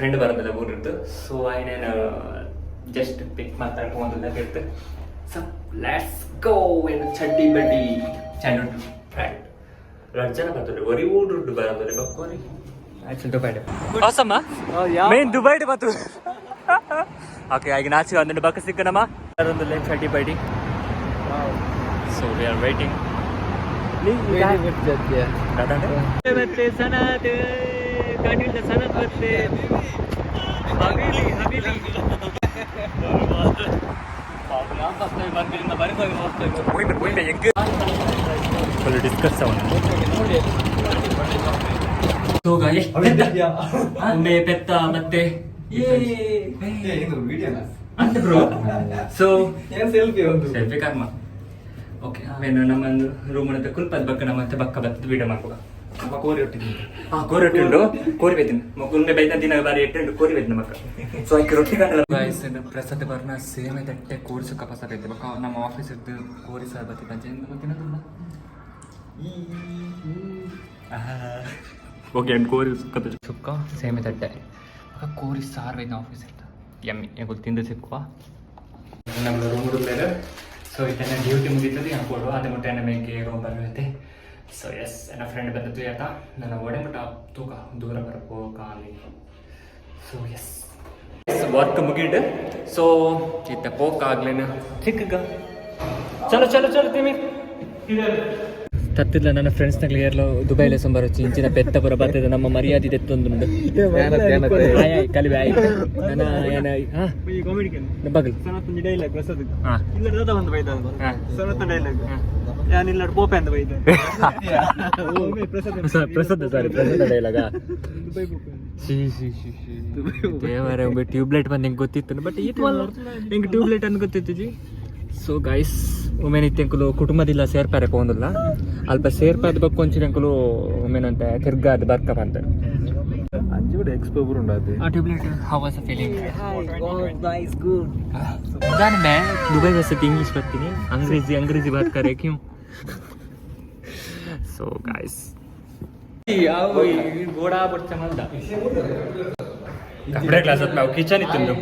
Friend ಬರೋದಿಲ್ಲ ಊರಿದ್ದು. So ಐನೇನು just ಪಿಕ್ ಮಾತಾಡಿ ಹೋಗಿತ್ತು. So let's go. ಏನು ಚಡ್ಡಿ ಬಡ್ಡಿ ಚೆಂಡು ಫ್ರೆಂಡ್ ರಡ್ಜನ ಬರ್ತದೆ ಒರಿ ಊರುಂಟು ಬರೋದ್ರೆ ಬಕ್ಕೋರಿ ಆಕ್ಚುಲಿ ದುಬೈ ಅವಸಮ್ಮ ಮೇನ್ ದುಬೈ ಬತ್ತು. ಓಕೆ ಆಗ ನಾಚಿ ಒಂದು ಬಕ್ಕ ಸಿಕ್ಕನಮ್ಮ ಒಂದು ಲೈನ್ ಚಡ್ಡಿ ಬಡ್ಡಿ. So we are waiting. ಮತ್ತೆ ಸನತ್ ಕಾಣಿಲ್ದ ಸನತ್ ಮತ್ತೆ ಹಬೀಲಿ ಫುಲ್ ಡಿಸ್ಕಸ್ ಒಮ್ಮೆ ಪೆತ್ತ ಮತ್ತೆ ಸೊ ಸೆಲ್ಫಿ ಕರ್ಮ. ಓಕೆ ಅವೇನು ನಮ್ಮೊಂದು ರೂಮ್ ಅಂತ ಕುಲ್ಪದ ಬಕ್ಕ ಮತ್ತೆ ಬಕ್ಕ ಬತ್ತದ ವೀಡಿಯೋ ಮಾಡ್ಕೋ. ಕೋರಿ ಒಟ್ಟಿದ್ದೀನಿ ಕೋರಿ ಒಟ್ಟುಂಡು ಕೋರಿ ಬೇತೀನಿ ಗುಂಬೆ ಬೈದ ದಿನ ಬಾರಿ ಎಟ್ಟುಂಡು ಕೋರಿ ಬೇತೀನಿ ಮಕ್ಕ. ಸೊ ಆಯ್ಕೆ ರೊಟ್ಟಿ ಗಾಯ್ಸ್ ಪ್ರಸಾದ್ ಬರ್ನ ಸೇಮೆ ತಟ್ಟೆ ಕೋರಿ ಸುಕ್ಕ ಪಸಾದ ಐತೆ ಬಕ್ಕ ನಮ್ಮ ಆಫೀಸ್ ಇದ್ದು ಕೋರಿ ಸಾರ್ ಬತ್ತಿ ಪಂಚೆ ಮತ್ತಿನ ಓಕೆ ಅಂಡ್ ಕೋರಿ ಸುಕ್ಕ ಸುಕ್ಕ ಸೇಮೆ ತಟ್ಟೆ ಬಕ್ಕ ಕೋರಿ ಸಾರ್ ಬೈದ ಆಫೀಸ್ ಇತ್ತು ಎಮ್ಮಿ ಹೆಂಗೆ ತಿಂದು ಸಿಕ್ಕುವ ನಮ್ಮ ರೂಮ್ ಬೇರೆ. ಸೊ ಇದನ್ನ ಡ್ಯೂಟಿ ಮುಗೀತದೆ ಹಾಕೊಡು ಅದೇ ಮುಟ್ಟೆ ಎಣ್ಣೆ ಮೇಂಗೆ ರೂಮ್ ಬರುತ್ತೆ. ಸೊ ಎಸ್ ನನ್ನ ಫ್ರೆಂಡ್ ಬಂದದ್ದು ಯಾತ ನನ್ನ ಒಡೆ ಮಟ್ಟ ತೂಕ ದೂರ ಬರಪೋ ಖಾಲಿ. ಸೊ ಎಸ್ ವರ್ಕ್ ಮುಗಿಡು. ಸೊ ಇತ್ತ ಪೋಕ್ ಆಗ್ಲೇನು ಚಿಕ್ಕ ಚಲೋ ಚಲೋ ಚಲೋ ತಿಮ್ಮಿ ತತ್ತಿಲ್ಲ ನನ್ನ ಫ್ರೆಂಡ್ಸ್ನಾಗ್ಲಿ ಎಲ್ಲ ದುಬೈಲೆ ಸಂಬಾರ ಇಂಚಿನ ಪೆತ್ತ ಪುರ ಬರ್ತದೆ ನಮ್ಮ ಮರ್ಯಾದೆ ತೆತ್ತೊಂದುಂಡು ಕಲಿವೆ ಆಯ್ತು ನನ್ನ ಏನ ಬಗಲ್ ಪ್ರಸಾದ್ ಸಾರಿ ಪ್ರಸಾದ ಡೈಲಾಗ ದೇವರ ಟ್ಯೂಬ್ಲೈಟ್ ಬಂದು ಹೆಂಗೆ ಗೊತ್ತಿತ್ತು ಬಟ್ ಇದು ಹೆಂಗೆ ಟ್ಯೂಬ್ಲೈಟ್ ಅಂತ ಗೊತ್ತಿತ್ತು ಜಿ. ಸೊ ಗೈಸ್ ಒಮ್ಮೆ ನಿತ್ಯಂಕಲು ಕುಟುಂಬದಿಲ್ಲ ಸೇರ್ಪಾರೆ ಪೋಂದಿಲ್ಲ ಅಲ್ಪ ಸೇರ್ಪಾದ ಬಕ್ಕ ಒಂಚಿನ ಅಂಕಲು ಒಮ್ಮೆನಂತ ತಿರ್ಗಾದ ಬರ್ಕಪ್ಪ ಅಂತ मैं दुबई वैसे इंग्लिश पढ़ती नहीं अंग्रेजी बात करे क्यों. So guys घोड़ा बच्चा मलदा कपड़े क्लास में किचन इतने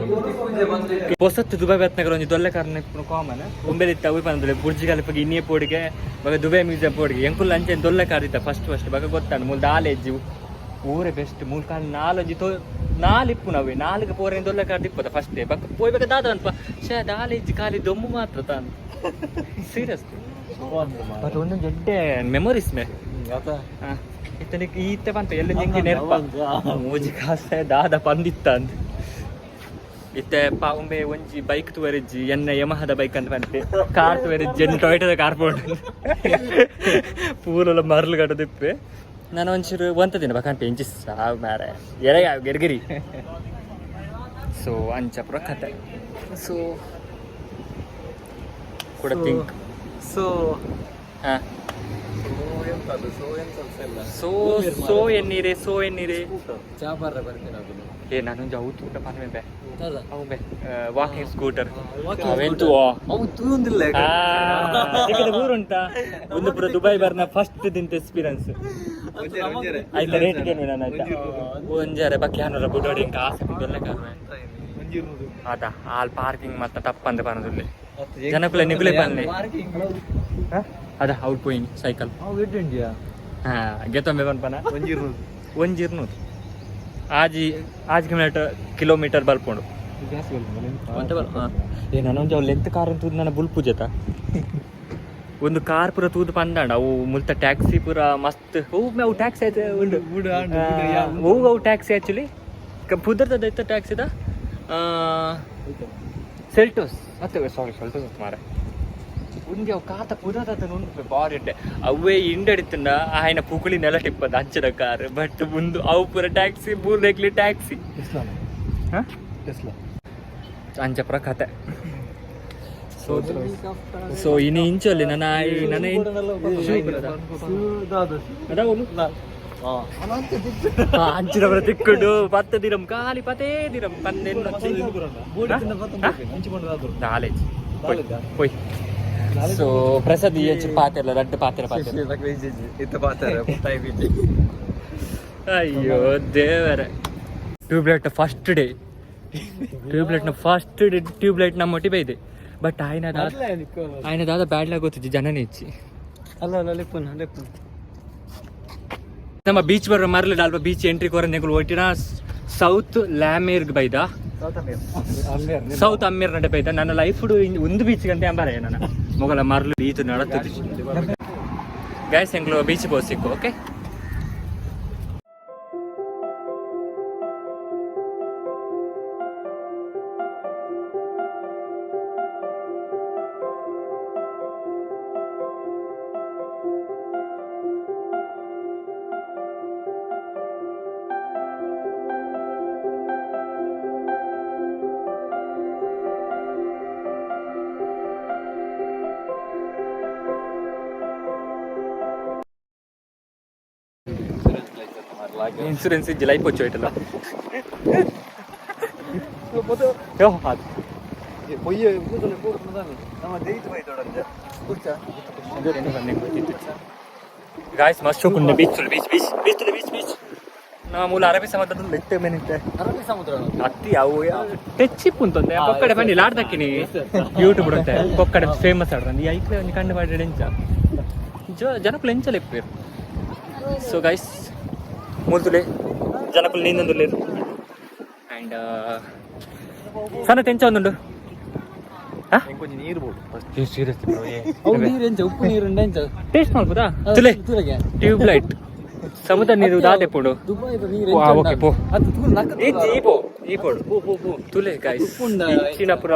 पोसत दुबई बेतनगर ಒಂದು ದೊಡ್ಡ ಕಾರಣ ಕಾಮನ್ ಒಂಬೆ ಇತ್ತ ಉಯ್ ಬಂದ್ರೆ ಬುರ್ಜ್ ಖಲೀಫಾ ಇನ್ನೇ ಪೋಡಿಗೆ ಬಗ ದುಬೈ ಮ್ಯೂಸಿಯಂ ಪೋಡಿಗೆ ಎಂಕುಲ್ ಅಂಚೆ ದೊಡ್ಡ ಕಾರ್ ಇತ್ತ ಫಸ್ಟ್ ಬಗ ಗೊತ್ತಾನ ಮೂಲ ದಾಲೇಜ್ ಊರೇ ಬೆಸ್ಟ್ ಮೂಲ ಕಾಲ್ ನಾಲಜಿ ತೋ ನಾಲಿಪ್ಪು ನಾವೇ ನಾಲ್ಕು ಪೋರೆ ದೊಡ್ಡ ಕಾರ್ ದಿಪ್ಪದ ಫಸ್ಟ್ ಡೇ ಬಗ ಪೋಯ್ ಬಗ ದಾದ ಅನ್ಪ ಶೇ ದಾಲೇಜ್ ಖಾಲಿ ದೊಮ್ಮು ಮಾತ್ರ ತಾನು ಸೀರಿಯಸ್ ಬಟ್ ಒಂದೊಂದು ಜಡ್ಡೆ ಮೆಮೊರೀಸ್ ಮೇ ಇತನಿಗೆ ಈತೆ ಬಂತ ಎಲ್ಲ ನಿಂಗೆ ನೆನಪ ಮೂಜಿ ಕಾಸೆ ದಾದ ಪಂದಿತ್ತ ಅಂತ ಇತ್ತೆ ಪಾಂಬೆ ಒಂಜಿ ಬೈಕ್ ತುವರಿಜ್ಜಿ ಎನ್ನ ಯಮಹದ ಬೈಕ್ ಅಂತ ಬಂತೆ ಕಾರ್ ತುವರಿಜ್ಜಿ ಎನ್ನ ಟೊಯೋಟದ ಕಾರ್ ಬೋರ್ಡ್ ಪೂರಲ್ಲ ಮರಳು ಗಡ್ಡ ದಿಪ್ಪೆ ನಾನು ಒಂಚೂರು ಒಂತ ದಿನ ಬಕಂಟೆ ಇಂಚಿ ಸಾವು ಮಾರೆ ಎರೆಯ ಗೆರ್ಗಿರಿ. ಸೊ ಅಂಚಪ್ರ ಕತೆ ಸೊ ಕೂಡ ಥಿಂಕ್ ಸೊ ಹಾಂ ಸೋ ಎನ್ನೀರೆ ಏ ನಾನೊಂದು ಅವತ್ತು ಊಟ ಪನ್ವೆ ಅವು ಬೆ ವಾಕಿಂಗ್ ಸ್ಕೂಟರ್ ಅವೆಂತು ಊರುಂಟಾ ಒಂದು ಪುರ ದುಬೈ ಬರ್ನ ಫಸ್ಟ್ ದಿಂತ ಎಕ್ಸ್ಪೀರಿಯನ್ಸ್ ಆಯ್ತಾ ರೇಟ್ ಏನು ನಾನು ಆಯ್ತಾ ಒಂಜಾರೆ ಬಕ್ಕೆ ಹನ್ನೂರ ಬುಡೋಡಿ ಇಂಕ ಆಸೆ ಬಿದ್ದಲ್ಲ ಕಾರುವೆ ಅದಾ ಆಲ್ ಪಾರ್ಕಿಂಗ್ ಮತ್ತೆ ತಪ್ಪಂದೆ ಪನ್ನದುಲ್ಲೆ ಜನಕುಲೆ ನಿಗುಲೆ ಪನ್ನೆ ಅದ ಔಟ್ ಗೋಯಿಂಗ್ ಸೈಕಲ್ ಹಾಂ ಗೆತ್ತೊಮ್ಮೆ ಬನ್ಪನ ಒಂಜಿರ್ನೂರು ಆಜ್ ಕಿಲೋಮೀಟರ್ ಬಲ್ಪುಂಡು ಏ ನಾನೊಂದು ಅವು ಲೆಂತ್ ಕಾರ್ ಅಂತ ನನ್ನ ಬುಲ್ ಪೂಜೆತ ಒಂದು ಕಾರ್ ಪೂರ ತೂದು ಪಂದಾಂಡ ಅವು ಮುಲ್ತ ಟ್ಯಾಕ್ಸಿ ಪೂರ ಮಸ್ತ್ ಅವು ಟ್ಯಾಕ್ಸಿ ಆಯ್ತು ಉಂಡು ಅವು ಟ್ಯಾಕ್ಸಿ ಆ್ಯಕ್ಚುಲಿ ಪುದರ್ತದ ಇತ್ತ ಟ್ಯಾಕ್ಸಿದ ಸೆಲ್ಟೋಸ್ ಮತ್ತೆ ಸಾರಿ ಸೆಲ್ಟೋಸ್ ಮಾರ ಉಂಗೆ ಅವು ಕಾತ ಪುದರದ ಉಂಟು ಬಾರಿ ಅವೇ ಇಂಡಡಿತಂಡ ಆಯ್ನ ಪುಕುಳಿ ನೆಲ ಟಿಪ್ಪದ ಹಂಚದ ಕಾರ್ ಬಟ್ ಮುಂದು ಅವು ಪೂರ ಟ್ಯಾಕ್ಸಿ ಬೂರ್ಬೇಕ್ಲಿ ಟ್ಯಾಕ್ಸಿ ಅಂಚಪ್ರ ಕತೆ. ಸೊ ಇನ್ನು ಇಂಚಲ್ಲಿ ನನ್ನ ಅಂಚಿನವರ ತಿಕ್ಕೊಂಡು 10 ದಿನಂ ಖಾಲಿ 10 ದಿನಂ ನಾಲೇಜ್ ಹೋಯ್. ಸೊ ಪ್ರಸಾದ್ ಪಾತ್ರೆ ರಡ್ಡು ಪಾತ್ರೆ ಅಯ್ಯೋ ದೇವರ. ಟ್ಯೂಬ್ಲೈಟ್ ಫಸ್ಟ್ ಡೇ ಟ್ಯೂಬ್ಲೈಟ್ ನಮ್ಮ ಒಟ್ಟಿ ಬೈದೆ ಬಟ್ ఆయనದಾದ ಬ್ಯಾಡ್ಲಾಗ ಗೊತ್ತಿದ್ದು ಜನನೇ ಹೆಚ್ಚಿ ನಮ್ಮ ಬೀಚ್ ಬರೋ ಮರಲಿ ಅಲ್ಪ ಬೀಚ್ ಎಂಟ್ರಿ ಕೊರನೆಗಳು ಒಟ್ಟಿನ ಸೌತ್ ಲ್ಯಾಮೇರ್ಗ್ ಬೈದ ಸೌತ್ ಅಮ್ಮೀರ್ ನಡೆ ಬೈದ ನನ್ನ ಲೈಫ್ ಒಂದು ಬೀಚ್ಗೆ ಅಂತ ಅಂಬಾರ ನನ್ನ ಮೊಗಲ ಮರಲು ಬೀಚ್ ನಡತ್ತಿ ಗೈಸ್ ಎಂಗ್ಳು ಬೀಚ್ ಪೋ ಸಿಕ್ಕು ಓಕೆ ಇನ್ಸೂರೆನ್ಸ್ ಇಜ್ಜಿ ಲೈಫ್ ಹೊಚ್ಚು ಹೋಯ್ತಲ್ಲ ಗಾಯ್ಸ್ ಮಸ್ತ್ ಹೋಗ್ಕೊಂಡೆ ಬೀಚ್ ನಾ ಮೂಲ ಅರಬ್ಬಿ ಸಮುದ್ರದ ಲೆತ್ತೆ ಮೇನಿತ್ತೆ ಅರಬ್ಬಿ ಸಮುದ್ರ ಅತ್ತಿ ಅವು ಟೆಚ್ಚಿಪ್ಪು ಅಂತಂದೆ ಕೊಕ್ಕಡೆ ಬಂಡಿ ಲಾಡ್ದಕ್ಕಿನಿ ಯೂಟ್ಯೂಬ್ ಬಿಡುತ್ತೆ ಕೊಕ್ಕಡೆ ಫೇಮಸ್ ಆಡ್ರಂದು ಈ ಐಕ್ಲೆ ಒಂದು ಕಂಡು ಮಾಡಿ ಎಂಚ ಜನಕ್ಕೂ ಎಂಚಲ್ಲ ಇಪ್ಪೇರು ಸೊ ಗೈಸ್ ಮೂಲ್ತುಲೆ ಜನಕ್ಕೂ ನೀನೊಂದು ಲೇರು ಆ್ಯಂಡ್ ಸಣ್ಣ ತೆಂಚ ಒಂದುಂಡು ಟೇಸ್ಟ್ ಮಾಡ್ಬೋದಾ ತುಲೆ ಟ್ಯೂಬ್ಲೈಟ್ ಸಮುದ್ರ ನೀರು ದಾದೆ ಪೋಡು ಓಕೆ ಪೋ ಈ ಪೋಡು ತುಲೆ ಗಾಯ್ಸ್ ಇಚ್ಚಿನ ಪುರ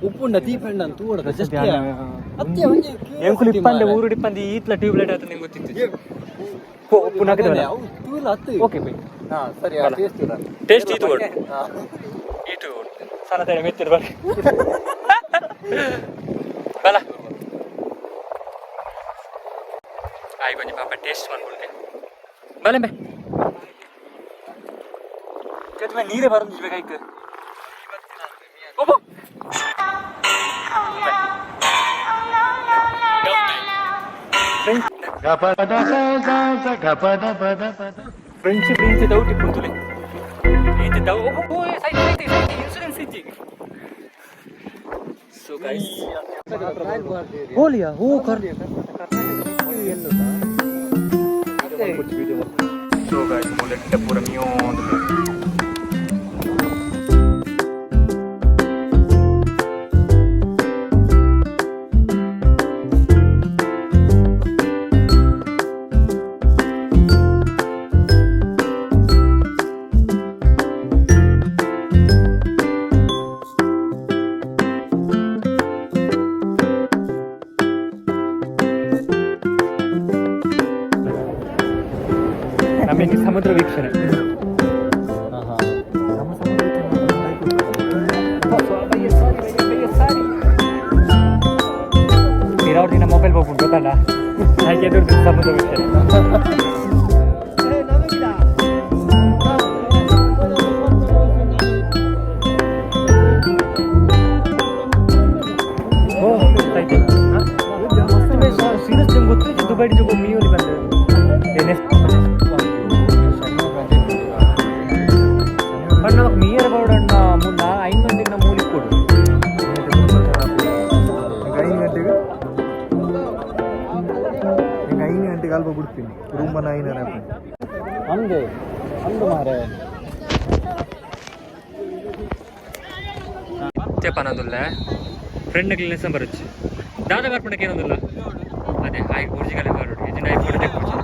ಉಪ್ಪುಂಡ ದೀಪಂಡ ತೂಡ ಎಂಕುಲು ಇಪ್ಪಂದೆ ಊರು ಇಪ್ಪಂದೆ ಈತ್ಲ ಟ್ಯೂಬ್ಲೈಟ್ ಆತ ನಿಂಗೆ ಗೊತ್ತಿತ್ತು ಓಕೆ ಸರಿ ಟೇಸ್ಟ್ ಇದು ಇದು ಸಣ್ಣ ತಡೆ ಮೆತ್ತಿರ ಬರ ಬಲ ಆಯ್ ಕೊಂಚ ಪಾಪ ಟೇಸ್ಟ್ ಮಾಡ್ಕೊಳ್ತೆ ಬಲೆ ನೀರೇ ಬರೋದಿರ್ಬೇಕಾಯ್ತು ಫ್ರೆಂಚ್ ಡೌಟ್ ಇಪ್ಪುಂತುಲೆ ಇನ್ಸೂರೆನ್ಸ್ ಇಜ್ಜಿ ಸೊ ಗೈಸ್ ಹೋಲಿಯಾ ಹೋ ಕರ್ ಸೊ ಗೈಸ್ ಮೊಲೆಟ್ಟ ಪೂರ ಮಿಯೋಂದು ನಮಗೆ ಸಮುದ್ರ ವೀಕ್ಷಣೆ ನಿನ್ನ ಮೊಬೈಲ್ ಹೋಗ್ಬಿಟ್ಟು ಗೊತ್ತಲ್ಲ ಹಾಗೆ ಎದುರು ಸಮುದ್ರ ವೀಕ್ಷಣೆ ಗೊತ್ತು ದುಬೈ ಮೀಯಲ್ಲಿ ಬಂದ ನಮಗೆ ಮೀಯರ್ ಬೋರ್ಡ್ ಮುನ್ನ 5 ಗಂಟೆಗೆ ನಮ್ಮ ಮೂಲಿಗೆ ಕೊಡು 5 ಗಂಟೆಗೆ ಅಲ್ಪ ಬಿಡ್ತೀನಿ ರೂಮನ್ನ 5 ಹಂಗೆ ಅಂದು ಮಾರೆ చెప్పనదుల్ల ఫ్రెండ్ క్లీనెస్ బరొచ్చు దాదా ಬರ್ಪಣಕ್ಕೆ ಏನೊಂದಿಲ್ಲ ಅದೇ ಹಾಯ್ ಗುರ್ಜಿಗಲೆ ಬರೋದು ಇದನ್ನ ಐ ಫೋಟೋ ತೆಕ್ಕೊಚ್ಚು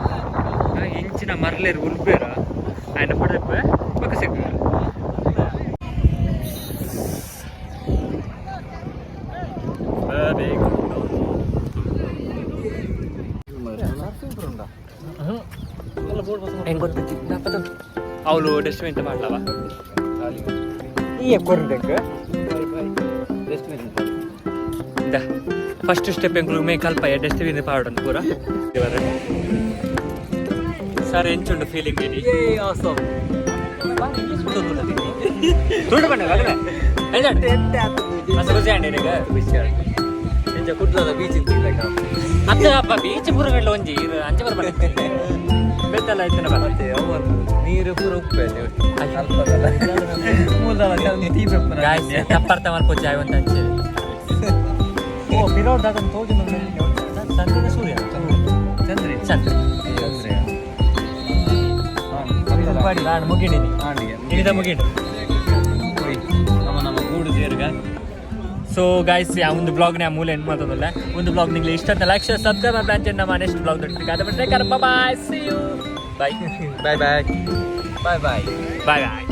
ಇಂಚಿನ ಮರ್ಲೇರು ಉಲ್ಬೇರ ಆಯ್ನ ಫೋಟೋ ತೆಪ್ಪ ಪಕ್ಕ ಸಿಕ್ಕ ಹೆಂಗೆ ಗೊತ್ತಿತ್ತು ಅವಳು ಡಸ್ಟ್ಬಿನ್ ಅಂತ ಮಾಡ್ಲವ ಈ ಕೊರ್ದಕ್ಕೆ ಫಸ್ಟ್ ಸ್ಟೆಪ್ ಎಂಕ್ಲು ಮೇ ಕಲ್ಪಯ ಡಸ್ಟ್ಬಿನ್ ಪಾಡೋದು ಪೂರ ಸರ್ ಎಂಚುಂಡು ಫೀಲಿಂಗ್ ಏನಿ ತುಳು ಬಣ್ಣ ಕುಡ್ಲದ ಬೀಚ್ ಅಪ್ಪ ಬೀಚ್ ಪೂರ ಒಂಜಿ ಅಂಚೆ ಬರ್ಬಾರ್ದು ಬೆತ್ತ ಕಲ್ಲ ಆಯ್ತು ಮತ್ತೆ ಅವನು ನೀರು ಪೂರ ಉಪ್ಪೆ ತಪ್ಪರ್ಥ ಮಾಡ್ಕೋಚಿ ಆಯ್ತು ಅಂಚೆ ಓ ಬಿರೋಡ್ ಅದನ್ನು ತೋಜು ಚಂದ್ರನ ಸೂರ್ಯ ಚಂದ್ರಿ ಚಂದ್ರ ಮಾಡಿ ನಾನು ಮುಗಿಡೀನಿ ಇಳಿದ ಮುಗಿಡು ನಮ್ಮ ಗೂಡು ಸೇರ್ಗ ಸೊ ಗಾಯ್ಸ್ ಆ ಒಂದು ಬ್ಲಾಗ್ನ ಮೂಲೆ ಎಂಡ್ ಮಾಡ್ತದಲ್ಲ ಒಂದು ಬ್ಲಾಗ್ ನಿಮಗೆ ಇಷ್ಟ ಅಂತ ಲೈಕ್ ಶೇರ್ ಸಬ್ಸ್ಕ್ರೈಬ್ ಮಾಡಿ ನಮ್ಮ ನೆಕ್ಸ್ಟ್ ಬ್ಲಾಗ್ ನೋಡ್ತೀವಿ bye see you bye bye bye bye bye bye bye